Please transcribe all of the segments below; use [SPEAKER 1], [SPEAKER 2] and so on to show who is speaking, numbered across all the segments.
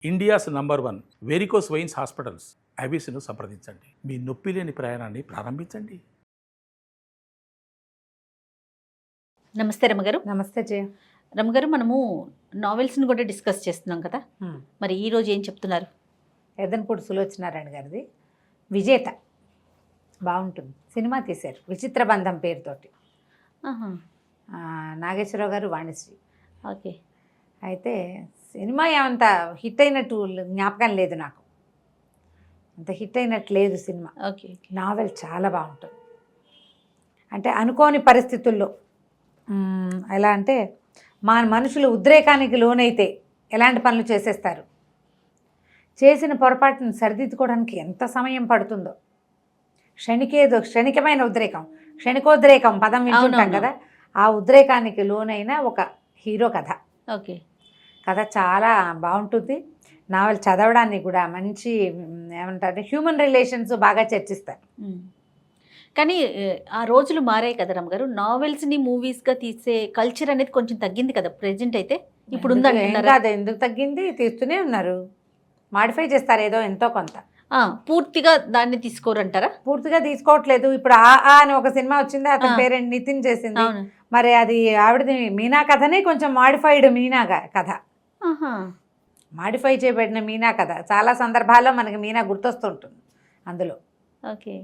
[SPEAKER 1] India's #1 varicose veins hospitals ఐబీసీను సంప్రదించండి. మీ నొప్పి లేని ప్రయాణాన్ని ప్రారంభించండి.
[SPEAKER 2] నమస్తే రమగారు.
[SPEAKER 3] నమస్తే జయ.
[SPEAKER 2] రమగారు, మనము నావెల్స్ని కూడా డిస్కస్ చేస్తున్నాం కదా, మరి ఈరోజు ఏం చెప్తున్నారు?
[SPEAKER 3] ఎదన్పూడి సులోచనారాయణ గారిది విజేత బాగుంటుంది. సినిమా తీశారు విచిత్ర బంధం పేరుతోటి. నాగేశ్వరరావు గారు, వాణిశ్రీ.
[SPEAKER 2] ఓకే.
[SPEAKER 3] అయితే సినిమా ఏమంత హిట్ అయినట్టు జ్ఞాపకం లేదు నాకు, అంత హిట్ అయినట్టు లేదు సినిమా.
[SPEAKER 2] ఓకే.
[SPEAKER 3] నావెల్ చాలా బాగుంటుంది. అంటే అనుకోని పరిస్థితుల్లో ఎలా అంటే మనుషులు ఉద్రేకానికి లోనైతే ఎలాంటి పనులు చేసేస్తారు, చేసిన పొరపాటును సరిదిద్దుకోవడానికి ఎంత సమయం పడుతుందో. క్షణికమైన ఉద్రేకం, క్షణికోద్రేకం పదం వింటుంటాం కదా, ఆ ఉద్రేకానికి లోనైన ఒక హీరో కథ.
[SPEAKER 2] ఓకే.
[SPEAKER 3] కథ చాలా బాగుంటుంది. నావెల్ చదవడానికి కూడా మంచి ఏమంటారు, హ్యూమన్ రిలేషన్స్ బాగా చర్చిస్తారు.
[SPEAKER 2] కానీ ఆ రోజులు మారాయి కదా రమగారు, నావెల్స్ని మూవీస్గా తీసే కల్చర్ అనేది కొంచెం తగ్గింది కదా ప్రెజెంట్. అయితే ఇప్పుడు
[SPEAKER 3] కాదు, ఎందుకు తగ్గింది, తీస్తూనే ఉన్నారు, మాడిఫై చేస్తారు ఏదో ఎంతో కొంత.
[SPEAKER 2] పూర్తిగా దాన్ని తీసుకోరంటారా?
[SPEAKER 3] పూర్తిగా తీసుకోవట్లేదు. ఇప్పుడు ఆ అని ఒక సినిమా వచ్చింది, అతని పేరెంట్ నితిన్ చేసింది. మరి అది ఆవిడది మీనా కథనే కొంచెం మాడిఫైడ్ మీనా కథ, మాడిఫై చేయబడిన మీనా కథ. చాలా సందర్భాల్లో మనకి మీనా గుర్తొస్తుంటుంది అందులో.
[SPEAKER 2] ఓకే.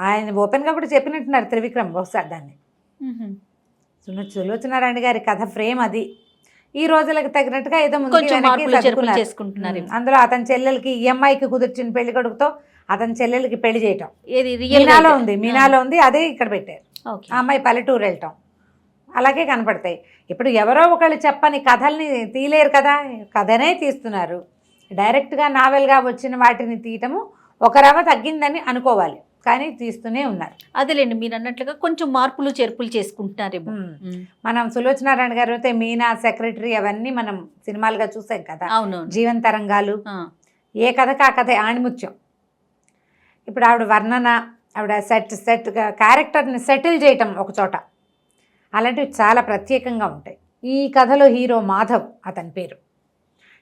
[SPEAKER 3] ఆయన ఓపెన్గా కూడా చెప్పినట్టున్నారు త్రివిక్రమ్ బహుశా దాన్ని. సులోచనారాయణ గారి కథ ఫ్రేమ్ అది. ఈ రోజులకు తగినట్టుగా ఏదో
[SPEAKER 2] చేసుకుంటున్నారు.
[SPEAKER 3] అందులో అతని చెల్లెలకి EMIకి కుదిర్చిన పెళ్లి కొడుకుతో అతని చెల్లెలకి పెళ్లి చేయటం మీనాలో ఉంది, అదే ఇక్కడ పెట్టారు. ఆ అమ్మాయి పల్లెటూరు వెళ్ళటం అలాగే కనపడతాయి. ఇప్పుడు ఎవరో ఒకళ్ళు చెప్పని కథల్ని తీయలేరు కదా, కథనే తీస్తున్నారు. డైరెక్ట్గా నావెల్గా వచ్చిన వాటిని తీయటము ఒక రవ తగ్గిందని అనుకోవాలి, కానీ తీస్తూనే ఉన్నారు.
[SPEAKER 2] అదేలేండి, మీరు అన్నట్లుగా కొంచెం మార్పులు చేర్పులు చేసుకుంటున్నారేమో.
[SPEAKER 3] మనం సులోచనారాయణ గారు అయితే మీనా, సెక్రటరీ అవన్నీ మనం సినిమాలుగా చూసాం కదా.
[SPEAKER 2] అవును.
[SPEAKER 3] జీవన తరంగాలు, ఏ కథకు ఆ కథ ఆణిముత్యం. ఇప్పుడు ఆవిడ వర్ణన, ఆవిడ సెట్ క్యారెక్టర్ని సెటిల్ చేయటం ఒక చోట, అలాంటివి చాలా ప్రత్యేకంగా ఉంటాయి. ఈ కథలో హీరో మాధవ్ అతని పేరు.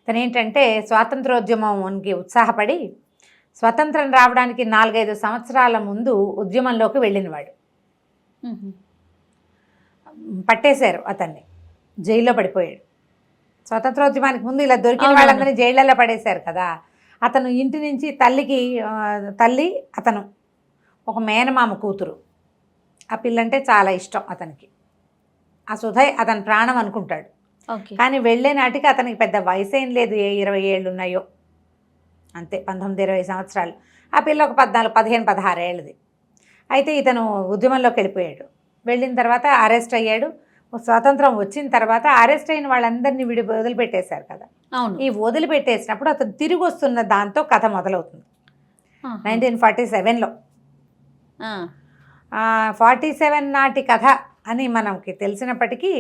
[SPEAKER 3] తను ఏంటంటే స్వాతంత్రోద్యమంకి ఉత్సాహపడి స్వతంత్రం రావడానికి 4-5 సంవత్సరాల ముందు ఉద్యమంలోకి వెళ్ళినవాడు. పట్టేశారు అతన్ని, జైల్లో పడిపోయాడు. స్వతంత్రోద్యమానికి ముందు ఇలా దొరికిన వాళ్ళందరినీ జైళ్ళల్లో పడేశారు కదా. అతను ఇంటి నుంచి తల్లి అతను ఒక మేనమామ కూతురు, ఆ పిల్లంటే చాలా ఇష్టం అతనికి. ఆ సుధయ్ అతని ప్రాణం అనుకుంటాడు. కానీ వెళ్ళే నాటికి అతనికి పెద్ద వయసు ఏం లేదు, 20 ఏళ్ళు ఉన్నాయో అంతే, 19-20 సంవత్సరాలు. ఆ పిల్ల ఒక 14-15-16 ఏళ్ళది. అయితే ఇతను ఉద్యమంలోకి వెళ్ళిపోయాడు. వెళ్ళిన తర్వాత అరెస్ట్ అయ్యాడు. స్వాతంత్రం వచ్చిన తర్వాత అరెస్ట్ అయిన వాళ్ళందరినీ వదిలిపెట్టేశారు కదా. ఈ వదిలిపెట్టేసినప్పుడు అతను తిరిగి వస్తున్న దాంతో కథ మొదలవుతుంది. 1947లో 47 నాటి కథ అని మనకి తెలిసినప్పటికీ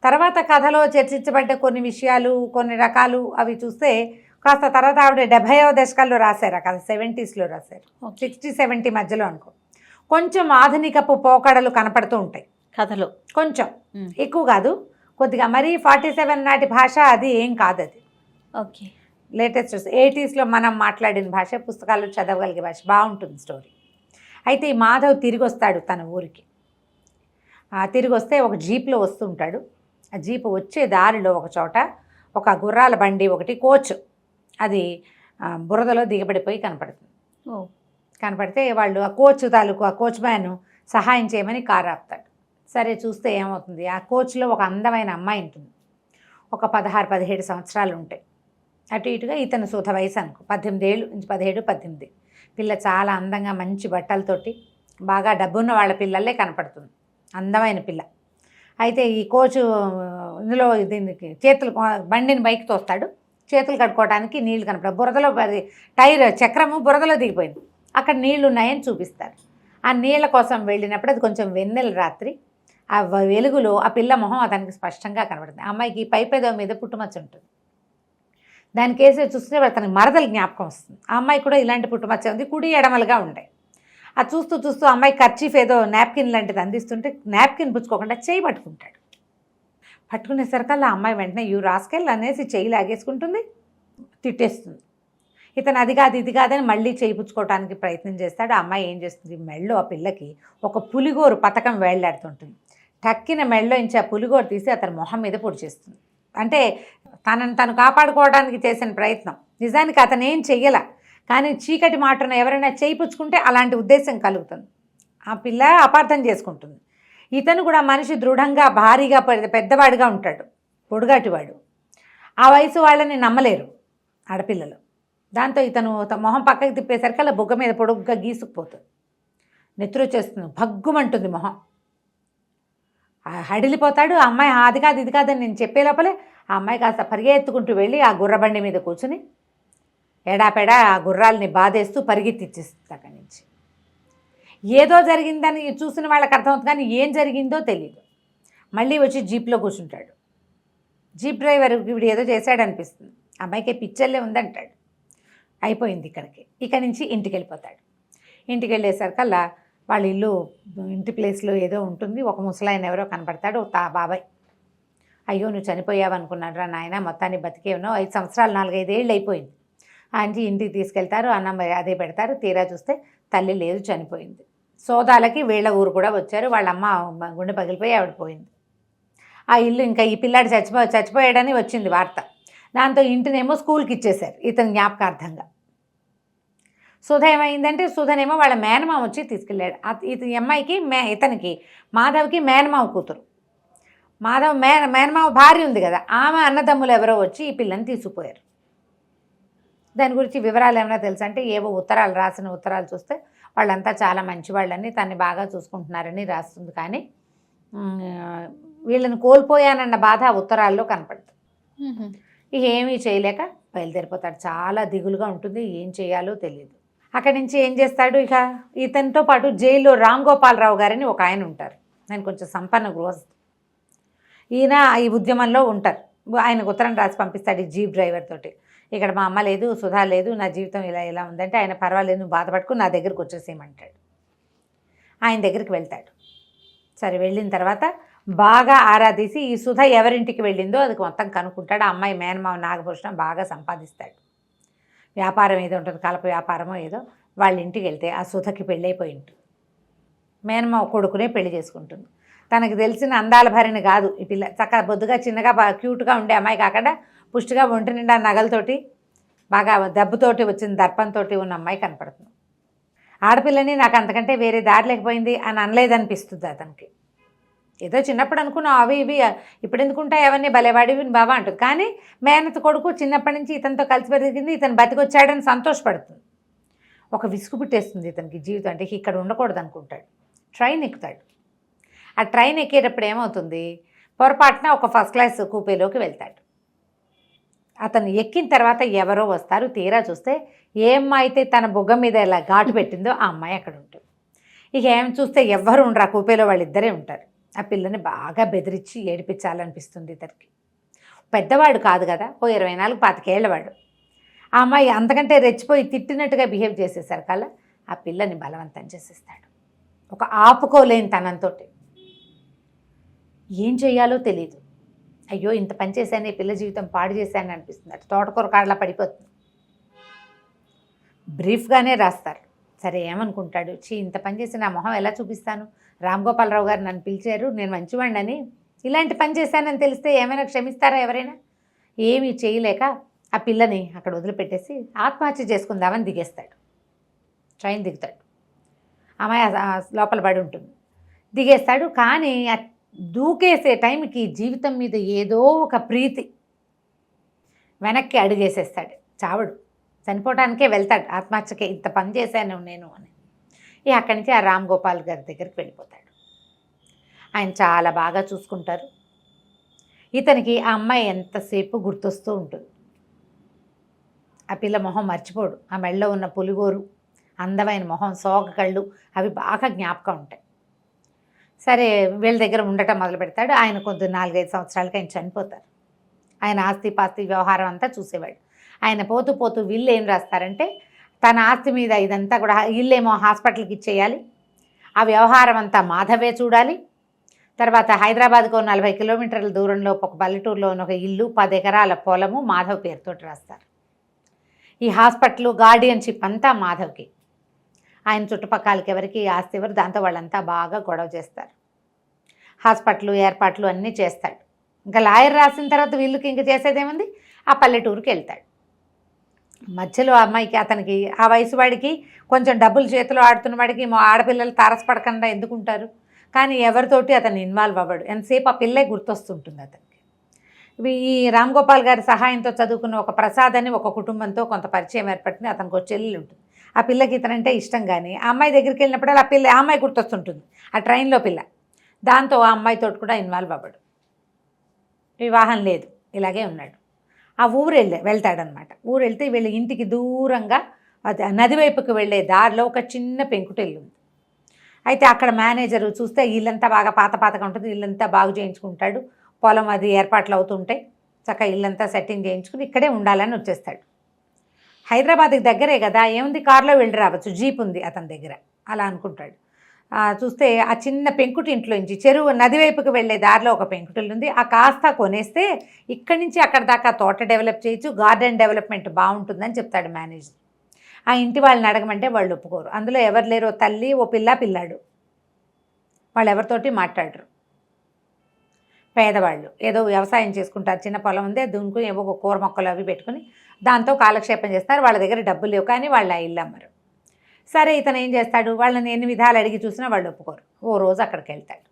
[SPEAKER 3] తర్వాత కథలో చర్చించబడ్డ కొన్ని విషయాలు, కొన్ని రకాలు అవి చూస్తే కాస్త తర్వాత ఆవిడ 70వ దశకాల్లో రాశారు ఆ కథ, 70sలో రాశారు, 60-70 మధ్యలో అనుకో. కొంచెం ఆధునికపు పోకడలు కనపడుతూ ఉంటాయి
[SPEAKER 2] కథలో,
[SPEAKER 3] కొంచెం ఎక్కువ కాదు, కొద్దిగా. మరీ 47 నాటి భాష అది ఏం కాదు, అది
[SPEAKER 2] ఓకే
[SPEAKER 3] లేటెస్ట్ 80sలో మనం మాట్లాడిన భాష, పుస్తకాలు చదవగలిగే భాష, బాగుంటుంది స్టోరీ. అయితే ఈ మాధవ్ తిరిగి వస్తాడు తన ఊరికి. తిరిగి వస్తే ఒక జీప్లో వస్తుంటాడు. ఆ జీప్ వచ్చే దారిలో ఒక చోట ఒక గుర్రాల బండి ఒకటి, కోచ్, అది బురదలో దిగబడిపోయి కనపడుతుంది. కనపడితే వాళ్ళు ఆ కోచ్ తాలూకు ఆ కోచ్ మ్యాన్ సహాయం చేయమని కారు ఆపుతాడు. సరే చూస్తే ఏమవుతుంది, ఆ కోచ్లో ఒక అందమైన అమ్మాయి ఉంటుంది. ఒక 16-17 సంవత్సరాలు ఉంటాయి. అటు ఇటుగా ఇతను సూత వయసు అనుకో, 18 ఏళ్ళు నుంచి 17-18. పిల్ల చాలా అందంగా మంచి బట్టలతోటి బాగా డబ్బున్న వాళ్ళ పిల్లలే కనపడుతుంది, అందమైన పిల్ల. అయితే ఈ కోచు ఇందులో దీనికి చేతులు, బండిని బైక్ తోస్తాడు, చేతులు కట్టుకోవడానికి నీళ్లు కనపడ, బురదలో టైర్ చక్రము బురదలో దిగిపోయింది, అక్కడ నీళ్లు ఉన్నాయని చూపిస్తారు. ఆ నీళ్ల కోసం వెళ్ళినప్పుడు అది కొంచెం వెన్నెల రాత్రి, ఆ వెలుగులో ఆ పిల్ల మొహం అతనికి స్పష్టంగా కనబడుతుంది. అమ్మాయికి పైపెదవ మీద పుట్టుమచ్చ ఉంటుంది. దాని కేసు చూస్తే అతనికి మరదలు జ్ఞాపకం వస్తుంది. ఆ అమ్మాయి కూడా ఇలాంటి పుట్టుమచ్చ ఉంది, కుడి ఎడమలుగా ఉంటాయి. అది చూస్తూ చూస్తూ అమ్మాయి కర్చీఫ్ ఏదో నాప్కిన్ లాంటిది అందిస్తుంటే నాప్కిన్ పుచ్చుకోకుండా చేయి పట్టుకుంటాడు. పట్టుకునేసరికల్లా అమ్మాయి వెంటనే యూ రాస్కెల్ అనేసి చెయ్యి లాగేసుకుంటుంది. తిట్టేస్తుంది. ఇతను అది కాదు ఇది కాదని మళ్ళీ చేయించుకోవడానికి ప్రయత్నం చేస్తాడు. ఆ అమ్మాయి ఏం చేస్తుంది, మెళ్ళో ఆ పిల్లకి ఒక పులిగోరు పథకం వేళ్లాడుతుంటుంది. టక్కిన మెళ్ళో నుంచి ఆ పులిగోరు తీసి అతని మొహం మీద పొడి చేస్తుంది. అంటే తనను తను కాపాడుకోవడానికి చేసిన ప్రయత్నం. నిజానికి అతను ఏం చెయ్యాల, కానీ చీకటి మాటను ఎవరైనా చేయించుకుంటే అలాంటి ఉద్దేశం కలుగుతుంది. ఆ పిల్ల అపార్థం చేసుకుంటుంది. ఇతను కూడా మనిషి దృఢంగా భారీగా పెద్దవాడిగా ఉంటాడు, పొడుగాటివాడు. ఆ వయసు వాళ్ళని నమ్మలేరు ఆడపిల్లలు. దాంతో ఇతను మొహం పక్కకి తిప్పేసరికి అలా బుగ్గ మీద పొడుగ్గా గీసుకుపోతుంది. నెత్తురు వచ్చేస్తుంది, భగ్గుమంటుంది మొహం. హడిలిపోతాడు. ఆ అమ్మాయి అది కాదు ఇది కాదని నేను చెప్పే లోపలే ఆ అమ్మాయి కాస్త పరిగెత్తుకుంటూ వెళ్ళి ఆ గుర్రబండి మీద కూర్చుని ఎడాపెడా ఆ గుర్రాలని బాధేస్తూ పరిగెత్తిచ్చేస్తుంది అక్కడి నుంచి. ఏదో జరిగిందని చూసిన వాళ్ళకి అర్థమవుతుంది, కానీ ఏం జరిగిందో తెలియదు. మళ్ళీ వచ్చి జీప్లో కూర్చుంటాడు. జీప్ డ్రైవర్ వీడు ఏదో చేశాడనిపిస్తుంది. అమ్మాయికి పిచ్చర్లే ఉందంటాడు. అయిపోయింది ఇక్కడి నుంచి ఇంటికి వెళ్ళిపోతాడు. ఇంటికి వెళ్ళేసరికల్లా వాళ్ళ ఇల్లు ఇంటి ప్లేస్లో ఏదో ఉంటుంది. ఒక ముసలాయన ఎవరో కనపడతాడు, బాబాయ్. అయ్యో నువ్వు చనిపోయావు అనుకున్నాడు రా నాయన, మొత్తాన్ని బతికే ఉన్నావు, 5 సంవత్సరాలు 4-5 ఏళ్ళు అయిపోయింది. ఆంటీ ఇంటికి తీసుకెళ్తారు, అన్నం అదే పెడతారు. తీరా చూస్తే తల్లి లేదు, చనిపోయింది. సోదాలకి వీళ్ళ ఊరు కూడా వచ్చారు. వాళ్ళ అమ్మ గుండె పగిలిపోయి ఆవిడ పోయింది. ఆ ఇల్లు ఇంకా ఈ పిల్లాడు చచ్చిపోయాడని వచ్చింది వార్త. దాంతో ఇంటినేమో స్కూల్కి ఇచ్చేశారు ఇతని జ్ఞాపకార్థంగా. సుధ ఏమైందంటే, సుధనేమో వాళ్ళ మేనమామ వచ్చి తీసుకెళ్ళాడు. ఈ అమ్మాయికి ఇతనికి మాధవ్కి మేనమామ కూతురు. మాధవ్ మేనమామ భార్య ఉంది కదా, ఆమె అన్నదమ్ములు ఎవరో వచ్చి ఈ పిల్లని తీసుకుపోయారు. దాని గురించి వివరాలు ఏమైనా తెలుసా అంటే, ఏవో ఉత్తరాలు రాసిన ఉత్తరాలు చూస్తే వాళ్ళంతా చాలా మంచివాళ్ళని, తన్ని బాగా చూసుకుంటున్నారని రాస్తుంది. కానీ వీళ్ళని కోల్పోయానన్న బాధ ఆ ఉత్తరాల్లో కనపడుతుంది. ఇక ఏమీ చేయలేక బయలుదేరిపోతాడు. చాలా దిగులుగా ఉంటుంది, ఏం చేయాలో తెలియదు. అక్కడి నుంచి ఏం చేస్తాడు, ఇక ఇతనితో పాటు జైల్లో రామ్ గోపాలరావు గారని ఒక ఆయన ఉంటారు. ఆయన కొంచెం సంపన్న గృహస్థు. ఈయన ఈ ఉద్యమంలో ఉంటారు. ఆయనకు ఉత్తరం రాసి పంపిస్తాడు ఈ జీప్ డ్రైవర్ తోటి. ఇక్కడ మా అమ్మ లేదు, సుధా లేదు, నా జీవితం ఇలా ఉందంటే ఆయన పర్వాలేదు నువ్వు బాధపడుకు, నా దగ్గరికి వచ్చేసేయమంటాడు. ఆయన దగ్గరికి వెళ్తాడు. సరే వెళ్ళిన తర్వాత బాగా ఆరాధీసి ఈ సుధ ఎవరింటికి వెళ్ళిందో అది మొత్తం కనుక్కుంటాడు. ఆ అమ్మాయి మేనమావ నాగభూషణం బాగా సంపాదిస్తాడు. వ్యాపారం ఏదో ఉంటుంది, కలప వ్యాపారమో ఏదో. వాళ్ళ ఇంటికి వెళ్తే ఆ సుధకి పెళ్ళైపోయి ఉంటుంది. మేనమావ కొడుకునే పెళ్లి చేసుకుంటుంది. తనకు తెలిసిన అందాల భరిని కాదు ఈ పిల్ల. చక్కగా బొద్దుగా చిన్నగా బాగా క్యూట్గా ఉండే అమ్మాయి కాకుండా పుష్టిగా ఒంటి నిండా నగలతోటి బాగా దెబ్బతోటి వచ్చిన దర్పంతో ఉన్న అమ్మాయి కనపడుతుంది. ఆడపిల్లని నాకు అంతకంటే వేరే దారి లేకపోయింది అని అనలేదనిపిస్తుంది అతనికి. ఏదో చిన్నప్పుడు అనుకున్నావు అవి ఇవి ఇప్పుడు ఎందుకుంటాయి అవన్నీ భలేవాడివి బాబా అంటుంది. కానీ మేనత కొడుకు చిన్నప్పటి నుంచి ఇతనితో కలిసి పెరిగింది, ఇతను బతికొచ్చాడని సంతోషపడుతుంది. ఒక విసుగు పుట్టేస్తుంది ఇతనికి జీవితం అంటే ఇక్కడ ఉండకూడదు అనుకుంటాడు. ట్రైన్ ఎక్కుతాడు. ఆ ట్రైన్ ఎక్కేటప్పుడు ఏమవుతుంది, పొరపాటున ఒక ఫస్ట్ క్లాస్ కూపేలోకి వెళ్తాడు. అతను ఎక్కిన తర్వాత ఎవరో వస్తారు. తీరా చూస్తే ఏ అమ్మాయి అయితే తన బుగ్గ మీద ఇలా ఘాటు పెట్టిందో ఆ అమ్మాయి అక్కడ ఉంటుంది. ఇక ఏం చూస్తే ఎవ్వరు ఉండరు, ఆ కూపేలో వాళ్ళిద్దరే ఉంటారు. ఆ పిల్లని బాగా బెదిరించి ఏడిపించాలనిపిస్తుంది ఇతనికి. పెద్దవాడు కాదు కదా, 24-25 ఏళ్ళవాడు. ఆ అమ్మాయి అంతకంటే రెచ్చిపోయి తిట్టినట్టుగా బిహేవ్ చేసేసారు కల్లా ఆ పిల్లని బలవంతం చేసేస్తాడు. ఒక ఆపుకోలేని తనంతో. ఏం చేయాలో తెలియదు. అయ్యో ఇంత పని చేశాను, ఈ పిల్ల జీవితం పాడు చేశాను అనిపిస్తుంది. అటు తోటకూర కాడలా పడిపోతుంది. బ్రీఫ్గానే రాస్తారు. సరే ఏమనుకుంటాడు, ఇంత పని చేసి నా మొహం ఎలా చూపిస్తాను, రామ్ గోపాలరావు గారు నన్ను పిలిచారు, నేను మంచివాడిని, ఇలాంటి పని చేశానని తెలిస్తే ఏమైనా క్షమిస్తారా ఎవరైనా? ఏమీ చేయలేక ఆ పిల్లని అక్కడ వదిలిపెట్టేసి ఆత్మహత్య చేసుకుందామని దిగేస్తాడు. ట్రైన్ దిగుతాడు. అమ్మాయి లోపల పడి ఉంటుంది. దిగేస్తాడు. కానీ దూకేసే టైంకి జీవితం మీద ఏదో ఒక ప్రీతి వెనక్కి అడుగేసేస్తాడు. చావడు, చనిపోవడానికే వెళ్తాడు. ఆత్మహత్యకే ఇంత పని చేశాను నేను అని. అక్కడి నుంచి ఆ రామ్ గోపాల్ గారి దగ్గరికి వెళ్ళిపోతాడు. ఆయన చాలా బాగా చూసుకుంటారు. ఇతనికి ఆ అమ్మాయి ఎంతసేపు గుర్తొస్తూ ఉంటుంది. ఆ పిల్ల మొహం మర్చిపోడు. ఆ మెళ్ళలో ఉన్న పులిగోరు, అందమైన మొహం, సోగ కళ్ళు అవి బాగా జ్ఞాపకం ఉంటాయి. సరే వీళ్ళ దగ్గర ఉండటం మొదలు పెడతాడు. ఆయన కొంత 4-5 సంవత్సరాలకి ఆయన చనిపోతారు. ఆయన ఆస్తి పాస్తి వ్యవహారం అంతా చూసేవాడు. ఆయన పోతూ పోతూ వీళ్ళు ఏం రాస్తారంటే, తన ఆస్తి మీద ఇదంతా కూడా ఇల్లేమో హాస్పిటల్కి ఇచ్చేయాలి, ఆ వ్యవహారం అంతా మాధవే చూడాలి, తర్వాత హైదరాబాద్కు 40 కిలోమీటర్ల దూరంలో ఒక పల్లెటూరులో ఉన్న ఒక ఇల్లు, 10 ఎకరాల పొలము మాధవ్ పేరుతోటి రాస్తారు. ఈ హాస్పిటల్ గార్డియన్షిప్ అంతా మాధవ్కి. ఆయన చుట్టుపక్కలకి ఎవరికి ఆస్తి ఎవరు, దాంతో వాళ్ళంతా బాగా గొడవ చేస్తారు. హాస్పిటల్ ఏర్పాట్లు అన్నీ చేస్తాడు. ఇంకా లాయర్ రాసిన తర్వాత వీళ్ళకి ఇంక చేసేదేముంది, ఆ పల్లెటూరుకి వెళ్తాడు. మధ్యలో అమ్మాయికి, అతనికి ఆ వయసు వాడికి కొంచెం డబ్బులు చేతిలో ఆడుతున్న వాడికి ఆడపిల్లలు తారసపడకుండా ఎందుకుంటారు, కానీ ఎవరితోటి అతను ఇన్వాల్వ్ అవ్వడు. ఎంతసేపు ఆ పిల్లే గుర్తొస్తుంటుంది అతనికి. ఈ రామ్ గోపాల్ గారి సహాయంతో చదువుకున్న ఒక ప్రసాద్ అని ఒక కుటుంబంతో కొంత పరిచయం ఏర్పడుతుంది. అతనికి ఒక చెల్లెలు ఉంటుంది. ఆ పిల్లకి ఇతనంటే ఇష్టం, కానీ ఆ అమ్మాయి దగ్గరికి వెళ్ళినప్పుడు ఆ అమ్మాయి గుర్తొస్తుంటుంది, ఆ ట్రైన్లో పిల్ల. దాంతో ఆ అమ్మాయితో కూడా ఇన్వాల్వ్ అవ్వడు. వివాహం లేదు, ఇలాగే ఉన్నాడు. ఆ ఊరు వెళ్తాడనమాట. ఊరు వెళ్తే వీళ్ళ ఇంటికి దూరంగా అది నది వైపుకి వెళ్ళే దారిలో ఒక చిన్న పెంకుటిల్లు ఉంది. అయితే అక్కడ మేనేజరు చూస్తే ఇల్లంతా బాగా పాతగా ఉంటుంది, ఇల్లంతా బాగు చేయించుకుంటాడు. పొలం అది ఏర్పాట్లు అవుతుంటాయి, చక్కగా ఇల్లంతా సెట్టింగ్ చేయించుకుని ఇక్కడే ఉండాలని వచ్చేస్తాడు. హైదరాబాద్కి దగ్గరే కదా, ఏముంది కారులో వెళ్ళి రావచ్చు, జీప్ ఉంది అతని దగ్గర, అలా అనుకుంటాడు. చూస్తే ఆ చిన్న పెంకుటి ఇంట్లోంచి చెరువు నది వైపుకి వెళ్ళే దారిలో ఒక పెంకుటిల్లు ఉంది. ఆ కాస్త కొనేస్తే ఇక్కడి నుంచి అక్కడ దాకా తోట డెవలప్ చేయొచ్చు, గార్డెన్ డెవలప్మెంట్ బాగుంటుందని చెప్తాడు మేనేజర్. ఆ ఇంటి వాళ్ళని అడగమంటే వాళ్ళు ఒప్పుకోరు. అందులో ఎవరు లేరో తల్లి, ఓ పిల్లాడు. వాళ్ళు ఎవరితోటి మాట్లాడరు. పేదవాళ్ళు ఏదో వ్యవసాయం చేసుకుంటారు, చిన్న పొలం ఉంది, దున్నుకుని ఏవో ఒక కూర మొక్కలు అవి పెట్టుకుని దాంతో కాలక్షేపం చేస్తారు. వాళ్ళ దగ్గర డబ్బులు లేవు, కానీ వాళ్ళు ఆ ఇల్లు అమ్మరు. సరే, ఇతను ఏం చేస్తాడు, వాళ్ళని ఎన్ని విధాలు అడిగి చూసినా వాళ్ళు ఒప్పుకోరు. ఓ రోజు అక్కడికి వెళ్తాడు.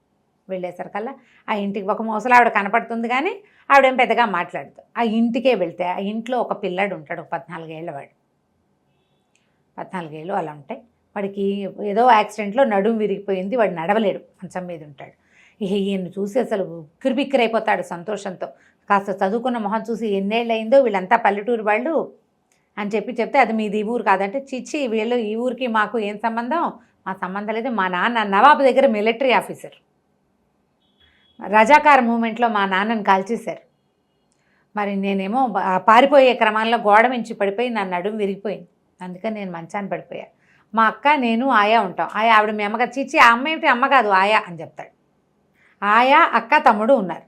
[SPEAKER 3] వెళ్ళేసరికల్లా ఆ ఇంటికి ఒక ముసలావిడ కనపడుతుంది, కానీ ఆవిడేం పెద్దగా మాట్లాడదు. ఆ ఇంటికే వెళ్తే ఆ ఇంట్లో ఒక పిల్లాడు ఉంటాడు, 14 ఏళ్ళ వాడు. 14 ఏళ్ళు అలా ఉంటాయి. వాడికి ఏదో యాక్సిడెంట్లో నడుము విరిగిపోయింది, వాడు నడవలేడు, మంచం మీద ఉంటాడు. ఈయన్ని చూసి అసలు కిరిబిక్కిరైపోతాడు సంతోషంతో. కాస్త చదువుకున్న మొహం చూసి ఎన్నేళ్ళు అయిందో, వీళ్ళంతా పల్లెటూరు వాళ్ళు అని చెప్తే అది మీది ఈ ఊరు కాదంటే, చిచ్చి వీళ్ళు ఈ ఊరికి మాకు ఏం సంబంధం, మా సంబంధం లేదు. మా నాన్న నవాబు దగ్గర మిలిటరీ ఆఫీసర్, రజాకార్ మూమెంట్లో మా నాన్నని కాల్చేశారు. మరి నేనేమో పారిపోయే క్రమంలో గోడ మించి పడిపోయి నా నడుము విరిగిపోయింది, అందుకని నేను మంచాన్ని పడిపోయా. మా అక్క నేను ఆయా ఉంటాం. ఆవిడ మీ అమ్మగారు, చిచ్చి ఆ అమ్మ ఏమిటి, అమ్మ కాదు ఆయా అని చెప్తాడు. ఆయా, అక్క, తమ్ముడు ఉన్నారు.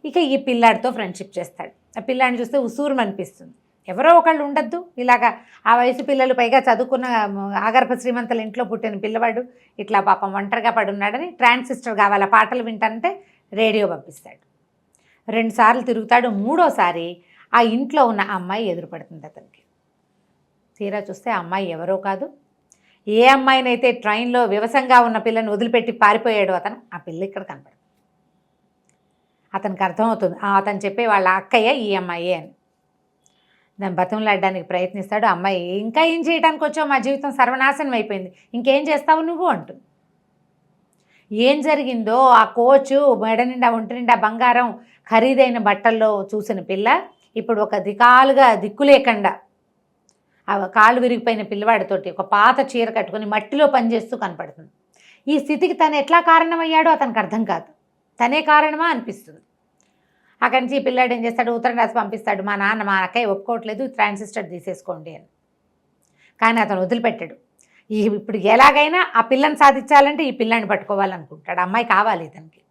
[SPEAKER 3] ఇక ఈ పిల్లాడితో ఫ్రెండ్షిప్ చేస్తాడు. ఆ పిల్లాడిని చూస్తే ఉసూరుని అనిపిస్తుంది. ఎవరో ఒకళ్ళు ఉండద్దు ఇలాగా, ఆ వయసు పిల్లలు, పైగా చదువుకున్న ఆగర్భ శ్రీమంతుల ఇంట్లో పుట్టిన పిల్లవాడు ఇట్లా పాపం ఒంటరిగా పడున్నాడని ట్రాన్సిస్టర్ కావాలి, పాటలు వింటానంటే రేడియో పంపిస్తాడు. 2 సార్లు తిరుగుతాడు. 3వసారి ఆ ఇంట్లో ఉన్న అమ్మాయి ఎదురుపడుతుంది అతనికి. తీరా చూస్తే ఆ అమ్మాయి ఎవరో కాదు, ఏ అమ్మాయినైతే ట్రైన్లో వివసంగా ఉన్న పిల్లని వదిలిపెట్టి పారిపోయాడు అతను, ఆ పిల్ల ఇక్కడ కనపడుతుంది. అతనికి అర్థమవుతుంది, అతను చెప్పే వాళ్ళ అక్కయ్య ఈ అమ్మాయి అని. దాన్ని బతిమలాడడానికి ప్రయత్నిస్తాడు. అమ్మాయి, ఇంకా ఏం చేయడానికి వచ్చావు, మా జీవితం సర్వనాశనం అయిపోయింది, ఇంకేం చేస్తావు నువ్వు అంటుంది. ఏం జరిగిందో ఆ కోచు మెడ నిండా ఒంటి నిండా బంగారం ఖరీదైన బట్టల్లో చూసిన పిల్ల ఇప్పుడు ఒక దిక్కు లేకుండా ఆ కాళ్ళు విరిగిపోయిన పిల్లవాడితోటి ఒక పాత చీర కట్టుకుని మట్టిలో పనిచేస్తూ కనపడుతుంది. ఈ స్థితికి తను ఎట్లా కారణమయ్యాడో అతనికి అర్థం కాదు, తనే కారణమా అనిపిస్తుంది. అక్కడి నుంచి ఈ పిల్లాడు ఏం చేస్తాడు, ఉత్తరం రాసి పంపిస్తాడు, మా నాన్న మా అక్కయ్య ఒప్పుకోవట్లేదు, ట్రాన్సిస్టర్ తీసేసుకోండి అని. కానీ అతను వదిలిపెట్టాడు. ఇప్పుడు ఎలాగైనా ఆ పిల్లని సాధించాలంటే ఈ పిల్లని పట్టుకోవాలనుకుంటాడు. అమ్మాయి కావాలి ఇతనికి,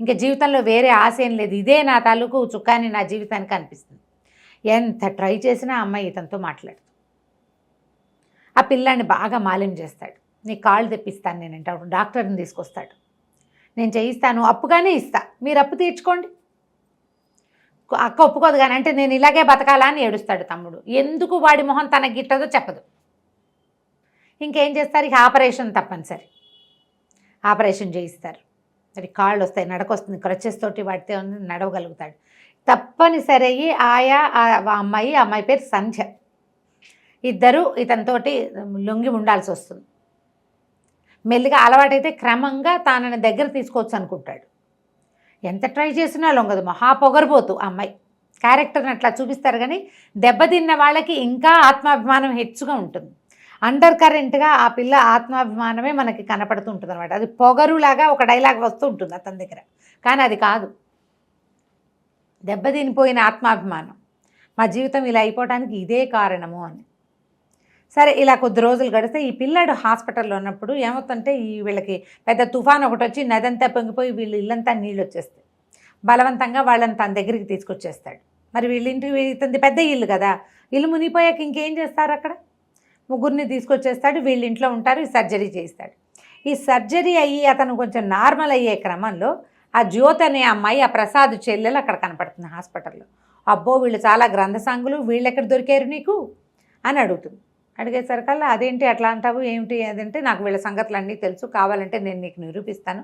[SPEAKER 3] ఇంకా జీవితంలో వేరే ఆశ ఏం లేదు, ఇదే నా తాలూకు చుక్కాని నా జీవితానికి అనిపిస్తుంది. ఎంత ట్రై చేసినా అమ్మాయి ఇతనితో మాట్లాడు. ఆ పిల్లాన్ని బాగా మాలిం చేస్తాడు. నీ కాళ్ళు తెప్పిస్తాను నేనంటే అప్పుడు డాక్టర్ని తీసుకొస్తాడు. నేను చేయిస్తాను, అప్పుగానే ఇస్తా, మీరు అప్పు తీర్చుకోండి. అక్క ఒప్పుకోదు, కానీ అంటే నేను ఇలాగే బతకాలా అని ఏడుస్తాడు తమ్ముడు. ఎందుకు వాడి మొహం తనకి గిట్టదో చెప్పదు. ఇంకేం చేస్తారు, ఇక ఆపరేషన్ తప్పనిసరి, ఆపరేషన్ చేయిస్తారు. మరి కాళ్ళు వస్తాయి, నడకొస్తుంది, క్రచెస్ తోటి వాడితే నడవగలుగుతాడు. తప్పనిసరి ఆయా అమ్మాయి పేరు సంధ్య, ఇద్దరు ఇతనితోటి లొంగి ఉండాల్సి వస్తుంది. మెల్లిగా అలవాటైతే క్రమంగా తానని దగ్గర తీసుకోవచ్చు అనుకుంటాడు. ఎంత ట్రై చేసినా లొంగదు, మహా పొగరబోతు అమ్మాయి. క్యారెక్టర్ని అట్లా చూపిస్తారు, కానీ దెబ్బతిన్న వాళ్ళకి ఇంకా ఆత్మాభిమానం హెచ్చుగా ఉంటుంది. అండర్ కరెంట్గా ఆ పిల్ల ఆత్మాభిమానమే మనకి కనపడుతూ ఉంటుంది అనమాట. అది పొగరులాగా ఒక డైలాగ్ వస్తూ ఉంటుంది అతని దగ్గర, కానీ అది కాదు, దెబ్బతినిపోయిన ఆత్మాభిమానం. మా జీవితం ఇలా అయిపోవడానికి ఇదే కారణము అని. సరే, ఇలా కొద్ది రోజులు గడిస్తే ఈ పిల్లాడు హాస్పిటల్లో ఉన్నప్పుడు ఏమవుతుందంటే, వీళ్ళకి పెద్ద తుఫాన్ ఒకటి వచ్చి నదంతా పొంగిపోయి వీళ్ళు ఇల్లంతా నీళ్ళు వచ్చేస్తాయి. బలవంతంగా వాళ్ళని తన దగ్గరికి తీసుకొచ్చేస్తాడు. మరి వీళ్ళింటి ఇతని పెద్ద ఇల్లు కదా, ఇల్లు మునిగిపోయాక ఇంకేం చేస్తారు అక్కడ? ముగ్గురిని తీసుకొచ్చేస్తాడు, వీళ్ళ ఇంట్లో ఉంటారు, ఈ సర్జరీ చేస్తాడు. ఈ సర్జరీ అయ్యి అతను కొంచెం నార్మల్ అయ్యే క్రమంలో ఆ జ్యోతి అనే అమ్మాయి, ఆ ప్రసాద్ చెల్లెలు అక్కడ కనపడుతుంది హాస్పిటల్లో. అబ్బో వీళ్ళు చాలా గ్రంథసాంగులు, వీళ్ళు ఎక్కడ దొరికారు నీకు అని అడుగుతుంది. అడిగేసరికల్లా అదేంటి అట్లా అంటావు, ఏమిటి అదంటే, నాకు వీళ్ళ సంగతులు అన్నీ తెలుసు, కావాలంటే నేను నీకు నిరూపిస్తాను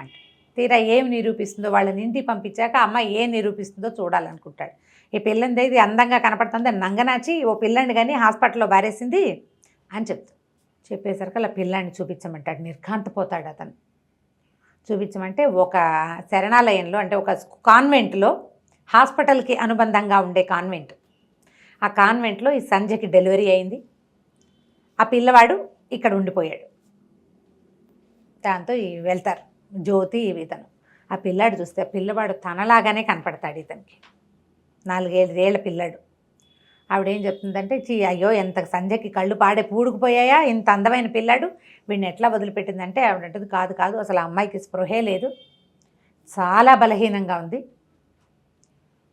[SPEAKER 3] అంటే, తీరా ఏం నిరూపిస్తుందో వాళ్ళని ఇంటికి పంపించాక అమ్మాయి ఏం నిరూపిస్తుందో చూడాలనుకుంటాడు. ఈ పిల్లంది ఇది అందంగా కనపడుతుంది, నంగనాచి ఓ పిల్లని కానీ హాస్పిటల్లో బారేసింది అని చెప్తాడు. చెప్పేసరికల్లా పిల్లాన్ని చూపించమంటాడు. నిర్ఘాంతపోతాడు అతను. చూపించమంటే ఒక శరణాలయంలో, అంటే ఒక కాన్వెంట్లో, హాస్పిటల్కి అనుబంధంగా ఉండే కాన్వెంట్, ఆ కాన్వెంట్లో ఈ సంజయ్కి డెలివరీ అయింది. ఆ పిల్లవాడు ఇక్కడ ఉండిపోయాడు. దాంతో వెళ్తారు జ్యోతి ఇతను. ఆ పిల్లాడు చూస్తే ఆ పిల్లవాడు తనలాగానే కనపడతాడు ఇతనికి, 4 ఏళ్ల పిల్లాడు. ఆవిడేం చెప్తుందంటే, అయ్యో ఎంత సంజయ్కి కళ్ళు పాడే పూడుకుపోయాయా, ఇంత అందమైన పిల్లాడు, వీడిని ఎట్లా వదిలిపెట్టిందంటే, ఆవిడంటుంది కాదు అసలు ఆ అమ్మాయికి స్పృహే లేదు, చాలా బలహీనంగా ఉంది,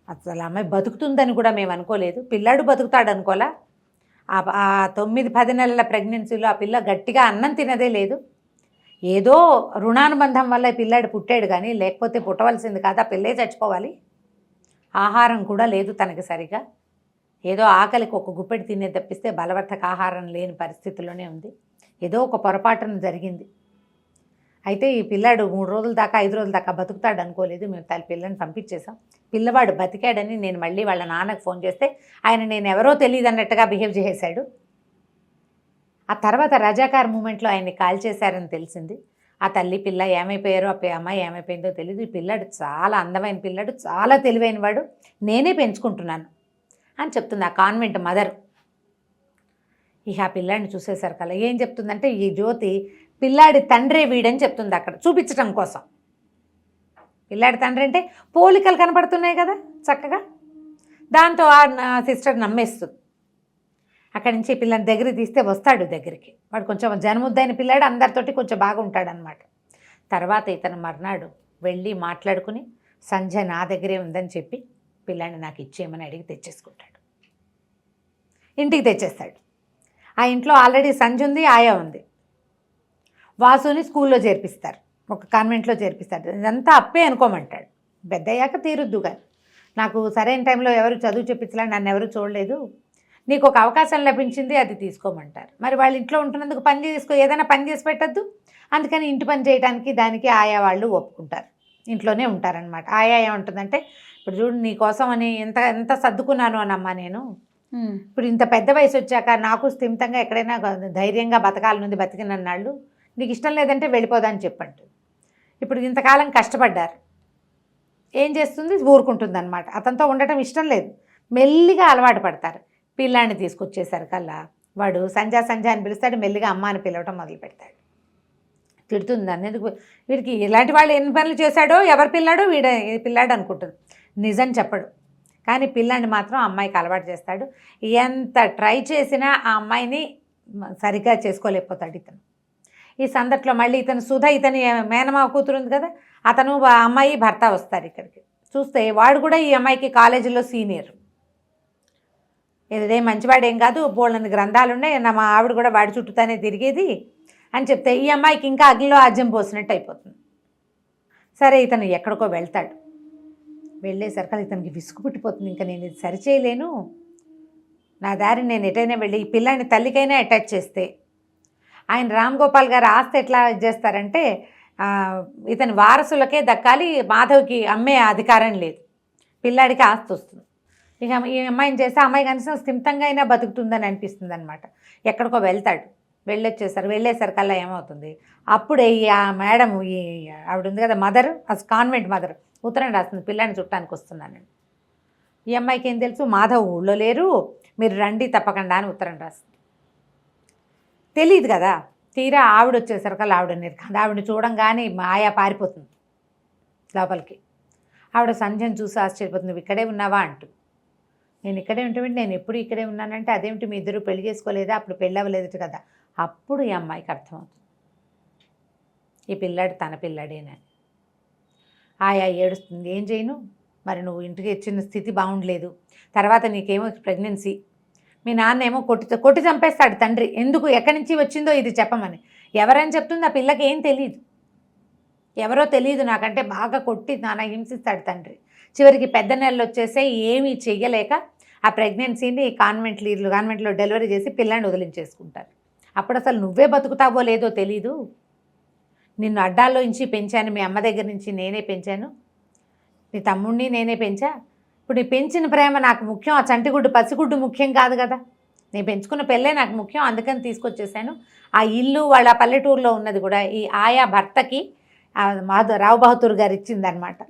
[SPEAKER 3] అసలు అమ్మాయి బతుకుతుందని కూడా మేము అనుకోలేదు, పిల్లాడు బతుకుతాడు అనుకోలా, ఆ 9-10 నెలల ప్రెగ్నెన్సీలో ఆ పిల్ల గట్టిగా అన్నం తినదే లేదు, ఏదో రుణానుబంధం వల్ల ఈ పిల్లాడు పుట్టాడు, కానీ లేకపోతే పుట్టవలసింది కాదు, ఆ పిల్లే చచ్చిపోవాలి, ఆహారం కూడా లేదు తనకి సరిగా, ఏదో ఆకలికి ఒక గుప్పెడు తినే తప్పిస్తే బలవర్ధక ఆహారం లేని పరిస్థితిలోనే ఉంది, ఏదో ఒక పొరపాటున జరిగింది. అయితే ఈ పిల్లాడు 3 రోజుల దాకా 5 రోజుల దాకా బతుకుతాడు అనుకోలేదు, మేము పిల్లని పంపించేసాం. పిల్లవాడు బతికాడని నేను మళ్ళీ వాళ్ళ నాన్నకు ఫోన్ చేస్తే ఆయన నేను ఎవరో తెలియదు అన్నట్టుగా బిహేవ్ చేశాడు. ఆ తర్వాత రజాకార్ మూమెంట్లో ఆయన్ని కాల్ చేశారని తెలిసింది. ఆ తల్లి పిల్ల ఏమైపోయారో, ఆ అమ్మాయి ఏమైపోయిందో తెలియదు. ఈ పిల్లాడు చాలా అందమైన పిల్లాడు, చాలా తెలివైన వాడు, నేనే పెంచుకుంటున్నాను అని చెప్తుంది ఆ కాన్వెంట్ మదర్. ఇక ఆ పిల్లాడిని చూసేసరికల్లా ఏం చెప్తుందంటే, ఈ జ్యోతి పిల్లాడి తండ్రే వీడని చెప్తుంది అక్కడ చూపించటం కోసం. పిల్లాడి తండ్రి అంటే పోలికలు కనపడుతున్నాయి కదా చక్కగా, దాంతో ఆ సిస్టర్ నమ్మేస్తుంది. అక్కడి నుంచి పిల్లని దగ్గరికి తీస్తే వస్తాడు దగ్గరికి, వాడు కొంచెం జనముద్దైన పిల్లాడు, అందరితోటి కొంచెం బాగుంటాడనమాట. తర్వాత ఇతను మర్నాడు వెళ్ళి మాట్లాడుకుని సంజయ్ నా దగ్గరే ఉందని చెప్పి పిల్లాన్ని నాకు ఇచ్చేయమని అడిగి తెచ్చేసుకుంటాడు, ఇంటికి తెచ్చేస్తాడు. ఆ ఇంట్లో ఆల్రెడీ సంజయ్ ఉంది, ఆయా ఉంది. వాసుని స్కూల్లో చేర్పిస్తారు, ఒక కాన్వెంట్లో చేర్పిస్తారు. ఇదంతా అప్పే అనుకోమంటాడు, పెద్దయ్యాక తీరుద్దు కానీ, నాకు సరైన టైంలో ఎవరు చదువు చెప్పించలే, నన్ను ఎవరు చూడలేదు, నీకు ఒక అవకాశం లభించింది, అది తీసుకోమంటారు. మరి వాళ్ళ ఇంట్లో ఉంటున్నందుకు ఏదైనా పని చేసి పెట్టద్దు, అందుకని ఇంటి పని చేయడానికి దానికి ఆయా వాళ్ళు ఒప్పుకుంటారు, ఇంట్లోనే ఉంటారనమాట. ఆయా ఏముంటుందంటే, ఇప్పుడు చూడు నీకోసం అని ఎంత సర్దుకున్నాను అనమ్మా నేను, ఇప్పుడు ఇంత పెద్ద వయసు వచ్చాక నాకు స్థిమితంగా ఎక్కడైనా ధైర్యంగా బతకాలనుంది, బతికినన్నాళ్ళు, నీకు ఇష్టం లేదంటే వెళ్ళిపోదని చెప్పండి. ఇప్పుడు ఇంతకాలం కష్టపడ్డారు, ఏం చేస్తుంది, ఊరుకుంటుంది అనమాట. అతనితో ఉండటం ఇష్టం లేదు, మెల్లిగా అలవాటు పడతారు. పిల్లాన్ని తీసుకొచ్చేసరికల్లా వాడు సంజా అని పిలుస్తాడు, మెల్లిగా అమ్మ అని పిలవటం మొదలు పెడతాడు. తిడుతుంది, అందుకు వీడికి ఇలాంటి వాళ్ళు ఎన్ని పనులు చేశాడో, ఎవరి పిల్లాడో పిల్లాడు అనుకుంటుంది, నిజం చెప్పడు. కానీ పిల్లాన్ని మాత్రం అమ్మాయికి అలవాటు చేస్తాడు. ఎంత ట్రై చేసినా ఆ అమ్మాయిని సరిగ్గా చేసుకోలేకపోతాడు ఇతను. ఈ సందట్లో మళ్ళీ ఇతను సుధ, ఇతని మేనమావ కూతురు ఉంది కదా, అతను అమ్మాయి భర్త వస్తారు ఇక్కడికి. చూస్తే వాడు కూడా ఈ అమ్మాయికి కాలేజీలో సీనియర్, ఇదే మంచివాడేం కాదు, బోళ్ళని గ్రంథాలు ఉన్నాయి, మా ఆవిడ కూడా వాడి చుట్టూతానే తిరిగేది అని చెప్తే ఈ అమ్మాయికి ఇంకా అగ్నిలో ఆజ్యం పోసినట్టు అయిపోతుంది. సరే ఇతను ఎక్కడికో వెళ్తాడు, వెళ్ళేసరికి ఇతనికి విసుగు పుట్టిపోతుంది, ఇంకా నేను ఇది సరిచేయలేను, నా దారి నేను ఎటైనా వెళ్ళి ఈ పిల్లాన్ని తల్లికైనా అటాచ్ చేస్తే, ఆయన రామ్ గోపాల్ గారు ఆస్తి ఎట్లా చేస్తారంటే ఇతని వారసులకే దక్కాలి, మాధవ్కి అమ్మే అధికారం లేదు, పిల్లాడికి ఆస్తి వస్తుంది. ఇక ఈ అమ్మాయిని చేస్తే అమ్మాయి కనీసం స్థిమితంగా అయినా బతుకుతుందని అనిపిస్తుంది అనమాట. ఎక్కడికో వెళ్తాడు, వెళ్ళేసరికల్లా ఏమవుతుంది, అప్పుడే ఆ మేడం, ఈ ఆవిడ ఉంది కదా మదర్, అసలు కాన్వెంట్ మదర్ ఉత్తరం రాస్తుంది, పిల్లాన్ని చుట్టానికి వస్తున్నానని. ఈ అమ్మాయికి ఏం తెలుసు, మాధవ్ ఊళ్ళో లేరు, మీరు రండి తప్పకుండా అని ఉత్తరం రాస్తుంది. తెలియదు కదా, తీరా ఆవిడ వచ్చేసరికల్లా ఆవిడని చూడంగానే ఆయా పారిపోతుంది లోపలికి. ఆవిడ సంజయ్ చూసి ఆశ్చర్యపోతుంది, నువ్వు ఇక్కడే ఉన్నావా అంటూ. నేను ఇక్కడే ఉంటామంటే, నేను ఎప్పుడు ఇక్కడే ఉన్నానంటే, అదేమిటి మీ ఇద్దరు పెళ్లి చేసుకోలేదా, అప్పుడు పెళ్ళి అవ్వలేదు కదా. అప్పుడు ఈ అమ్మాయికి అర్థమవుతుంది ఈ పిల్లాడు తన పిల్లాడేనని. ఆయా ఏడుస్తుంది, ఏం చేయను మరి, నువ్వు ఇంటికి ఇచ్చిన స్థితి బాగుండలేదు, తర్వాత నీకేమో ప్రెగ్నెన్సీ, మీ నాన్న ఏమో కొట్టి చంపేస్తాడు తండ్రి. ఎందుకు, ఎక్కడి నుంచి వచ్చిందో ఇది చెప్పమని. ఎవరని చెప్తుంది ఆ పిల్లకి? ఏం తెలియదు, ఎవరో తెలియదు నాకంటే బాగా కొట్టి నాన్న హింసిస్తాడు తండ్రి. చివరికి పెద్ద నెలలు వచ్చేసే ఏమీ చెయ్యలేక ఆ ప్రెగ్నెన్సీని కాన్వెంట్లో డెలివరీ చేసి పిల్లాన్ని వదిలించేసుకుంటారు. అప్పుడు అసలు నువ్వే బతుకుతావో లేదో తెలీదు. నిన్ను అడ్డాల్లో నుంచి పెంచాను, మీ అమ్మ దగ్గర నుంచి నేనే పెంచాను, నీ తమ్ముడిని నేనే పెంచా. ఇప్పుడు నీ పెంచిన ప్రేమ నాకు ముఖ్యం, ఆ చంటిగుడ్డు పసిగుడ్డు ముఖ్యం కాదు కదా. నేను పెంచుకున్న పెళ్ళే నాకు ముఖ్యం, అందుకని తీసుకొచ్చేసాను. ఆ ఇల్లు వాళ్ళ పల్లెటూరులో ఉన్నది కూడా ఈ ఆయా భర్తకి రావు బహదూర్ గారు ఇచ్చిందనమాట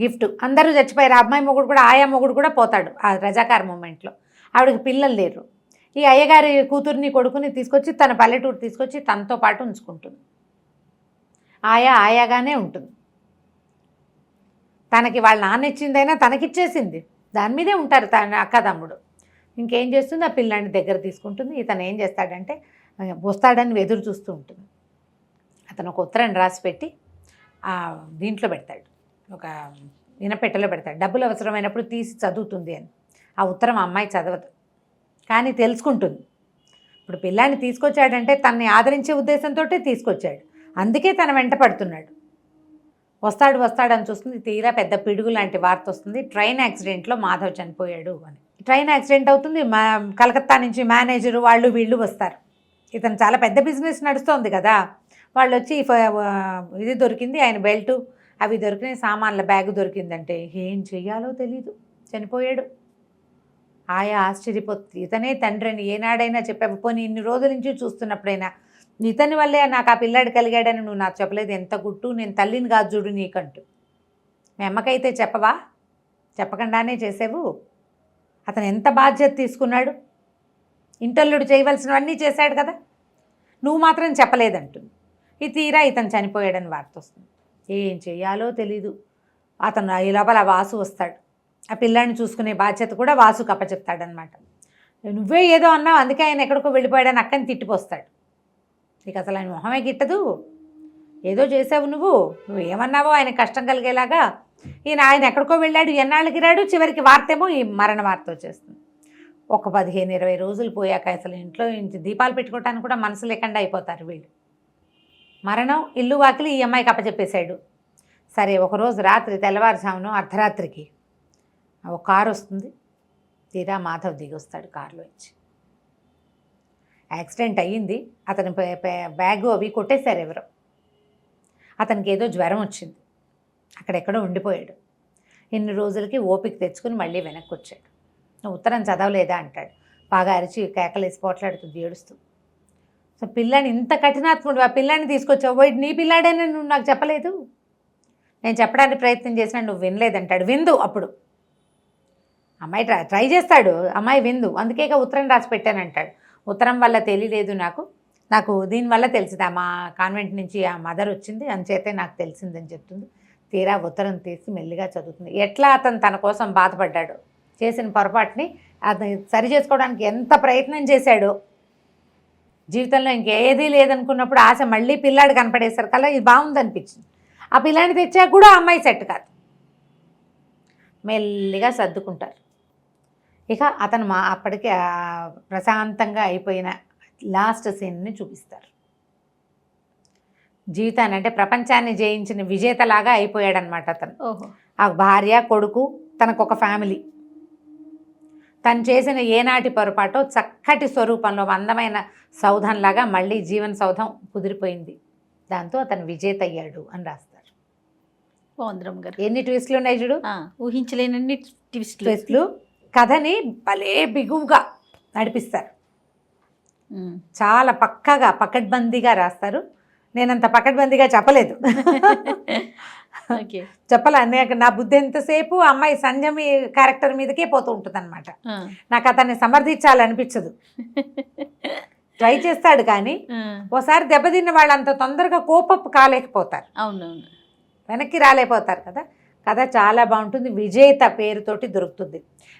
[SPEAKER 3] గిఫ్ట్. అందరూ చచ్చిపోయారు. ఆ అమ్మాయి మొగుడు కూడా, ఆయా మొగుడు కూడా పోతాడు ఆ రజాకార్ మూమెంట్లో. ఆవిడకి పిల్లలు లేరు. ఈ అయ్యగారి కూతుర్ని కొడుకుని తీసుకొచ్చి తన పల్లెటూరు తీసుకొచ్చి తనతో పాటు ఉంచుకుంటుంది. ఆయాగానే ఉంటుంది. తనకి వాళ్ళ నాన్న ఇచ్చిందైనా తనకిచ్చేసింది, దాని మీదే ఉంటారు తన అక్క తమ్ముడు. ఇంకేం చేస్తుంది, ఆ పిల్లాన్ని దగ్గర తీసుకుంటుంది. ఇతను ఏం చేస్తాడంటే వస్తాడని ఎదురు చూస్తూ ఉంటుంది. అతను ఒక ఉత్తరం రాసి పెట్టి దీంట్లో పెడతాడు, ఒక వినపెట్టెలో పెడతాడు. డబ్బులు అవసరమైనప్పుడు తీసి చదువుతుంది అని. ఆ ఉత్తరం అమ్మాయి చదవదు, కానీ తెలుసుకుంటుంది. ఇప్పుడు పిల్లాన్ని తీసుకొచ్చాడంటే తనని ఆదరించే ఉద్దేశంతో తీసుకొచ్చాడు, అందుకే తన వెంట పడుతున్నాడు. వస్తాడని చూస్తుంది. తీరా పెద్ద పిడుగు లాంటి వార్త వస్తుంది, ట్రైన్ యాక్సిడెంట్లో మాధవ్ చనిపోయాడు అని. ట్రైన్ యాక్సిడెంట్ అవుతుంది. కలకత్తా నుంచి మేనేజరు వాళ్ళు వీళ్ళు వస్తారు. ఇతను చాలా పెద్ద బిజినెస్ నడుస్తోంది కదా. వాళ్ళు వచ్చి ఇది దొరికింది, ఆయన బెల్టు అవి దొరికినాయి, సామాన్ల బ్యాగ్ దొరికిందంటే ఏం చెయ్యాలో తెలీదు, చనిపోయాడు. ఆయా ఆశ్చర్యపోతుంది. ఇతనే తండ్రి అని ఏనాడైనా చెప్పావు? పోనీ ఇన్ని రోజుల నుంచి చూస్తున్నప్పుడైనా ఇతని వల్లే నాకు ఆ పిల్లాడు కలిగాడని నువ్వు నాకు చెప్పలేదు, ఎంత గుట్టు, నేను తల్లిని కాదు చూడు నీకంటూ. మీ అమ్మకైతే చెప్పవా? చెప్పకుండానే చేసావు. అతను ఎంత బాధ్యత తీసుకున్నాడు, ఇంటల్లుడు చేయవలసినవన్నీ చేశాడు కదా, నువ్వు మాత్రం చెప్పలేదంటుంది. ఈ తీరా ఇతను చనిపోయాడని వార్త వస్తుంది. ఏం చెయ్యాలో తెలీదు. అతను ఈ లోపల వాసు వస్తాడు. ఆ పిల్లాడిని చూసుకునే బాధ్యత కూడా వాసుకు అప్పచెప్తాడనమాట. నువ్వే ఏదో అన్నావు, అందుకే ఆయన ఎక్కడికో వెళ్ళిపోయాడని అక్కని తిట్టిపోస్తాడు. నీకు అసలు ఆయన మొహమే గిట్టదు, ఏదో చేసావు నువ్వు ఏమన్నావో ఆయన కష్టం కలిగేలాగా. ఆయన ఎక్కడికో వెళ్ళాడు, ఎన్నాళ్ళకి రాడు, చివరికి వార్తేమో ఈ మరణ వార్త వచ్చేస్తుంది. ఒక 15-20 రోజులు పోయాక అసలు ఇంట్లో దీపాలు పెట్టుకోవటానికి కూడా మనసు లేకుండా అయిపోతారు వీళ్ళు. మరణం, ఇల్లు వాకిలి ఈ అమ్మాయికి అప్పచెప్పేశాడు. సరే, ఒకరోజు రాత్రి తెల్లవారుజామున అర్ధరాత్రికి ఒక కారు వస్తుంది. తీరా మాధవ్ దిగి వస్తాడు కారులో ఇచ్చి. యాక్సిడెంట్ అయ్యింది, అతని బ్యాగు అవి కొట్టేశారు ఎవరో. అతనికి ఏదో జ్వరం వచ్చింది, అక్కడెక్కడో ఉండిపోయాడు. ఇన్ని రోజులకి ఓపిక తెచ్చుకుని మళ్ళీ వెనక్కి వచ్చాడు. ఉత్తరం చదవలేదా అంటాడు. బాగా అరిచి కేకలేసి పోట్లాడుతుంది ఏడుస్తూ. సో పిల్లాన్ని ఇంత కఠినాత్ముడు, ఆ పిల్లాన్ని తీసుకొచ్చావు, పోయి నీ పిల్లాడని నువ్వు నాకు చెప్పలేదు, నేను చెప్పడానికి ప్రయత్నం చేసినా నువ్వు వినలేదంటాడు. విందు అప్పుడు అమ్మాయి ట్రై చేస్తాడు, అమ్మాయి విందు, అందుకే ఉత్తరం రాసి పెట్టానంటాడు. ఉత్తరం వల్ల తెలియలేదు నాకు దీనివల్ల తెలిసింది, మా కాన్వెంట్ నుంచి ఆ మదర్ వచ్చింది, అంచేతే నాకు తెలిసిందని చెప్తుంది. తీరా ఉత్తరం తీసి మెల్లిగా చదువుతుంది. ఎట్లా అతను తన కోసం బాధపడ్డాడు, చేసిన పొరపాటుని అతను సరి చేసుకోవడానికి ఎంత ప్రయత్నం చేశాడో. జీవితంలో ఇంకేదీ లేదనుకున్నప్పుడు ఆశ మళ్ళీ పిల్లాడు కనపడేసరి కల్లా ఇది బాగుందనిపించింది. ఆ పిల్లాడిని తెచ్చాక కూడా అమ్మాయి సెట్ కాదు. మెల్లిగా సర్దుకుంటారు. ఇక అతను అప్పటికి ప్రశాంతంగా అయిపోయిన లాస్ట్ సీన్ని చూపిస్తారు. జీవితాన్ని అంటే ప్రపంచాన్ని జయించిన విజేతలాగా అయిపోయాడనమాట అతను. ఆ భార్య, కొడుకు, తనకొక ఫ్యామిలీ. తను చేసిన ఏనాటి పొరపాటో చక్కటి స్వరూపంలో అందమైన సౌధంలాగా మళ్ళీ జీవన సౌధం కుదిరిపోయింది. దాంతో అతను విజేత అయ్యాడు అని రాస్తారు.
[SPEAKER 2] బాగుంది గారు.
[SPEAKER 3] ఎన్ని ట్విస్టులు ఉన్నాయి చూడు,
[SPEAKER 2] ఊహించలేనన్ని
[SPEAKER 3] ట్విస్టులు. కథని భలే బిగువుగా నడిపిస్తారు, చాలా పక్కగా పకడ్బందీగా రాస్తారు. నేనంత పకడ్బందీగా చెప్పలేదు, చెప్పాలి. నా బుద్ధి ఎంతసేపు అమ్మాయి సంజమి క్యారెక్టర్ మీదకే పోతూ ఉంటుంది అనమాట. నాకు అతన్ని సమర్థించాలనిపించదు. ట్రై చేస్తాడు కానీ ఓసారి దెబ్బతిన్న వాళ్ళు అంత తొందరగా కోపప్ కాలేకపోతారు,
[SPEAKER 2] అవునవును,
[SPEAKER 3] వెనక్కి రాలేకపోతారు కదా. కథ చాలా బాగుంటుంది. విజేత పేరుతోటి దొరుకుతుంది.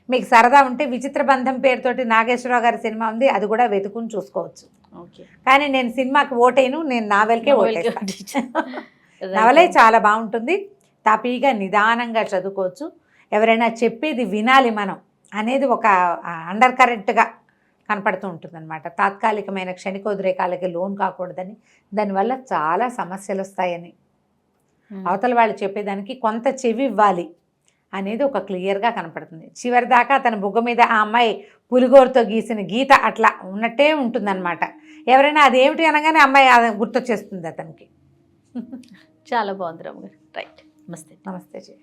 [SPEAKER 3] మీకు సరదా ఉంటే విచిత్ర బంధం పేరుతోటి నాగేశ్వరరావు గారి సినిమా ఉంది, అది కూడా వెతుకుని చూసుకోవచ్చు. కానీ నేను సినిమాకి ఓటేను, నేను నావెల్కే ఓటేస్తాను. నవలే చాలా బాగుంటుంది, తాపీగా నిదానంగా చదువుకోవచ్చు. ఎవరైనా చెప్పేది వినాలి మనం, అనేది ఒక అండర్ కరెంట్గా కనపడుతూ ఉంటుందన్నమాట. తాత్కాలికమైన క్షణికోద్రేకాలకి లోన్ కాకూడదని, దానివల్ల చాలా సమస్యలు వస్తాయని, అవతల వాళ్ళు చెప్పేదానికి కొంత చెవి ఇవ్వాలి అనేది ఒక క్లియర్గా కనపడుతుంది. చివరి దాకా అతని బుగ్గ మీద ఆ అమ్మాయి పులిగోరుతో గీసిన గీత అట్లా ఉన్నట్టే ఉంటుందన్నమాట. ఎవరైనా అదేమిటి అనగానే అమ్మాయి గుర్తొచ్చేస్తుంది అతనికి.
[SPEAKER 2] చాలా బాగుంది రమ్య గారు. రైట్, నమస్తే.
[SPEAKER 3] నమస్తే జీ.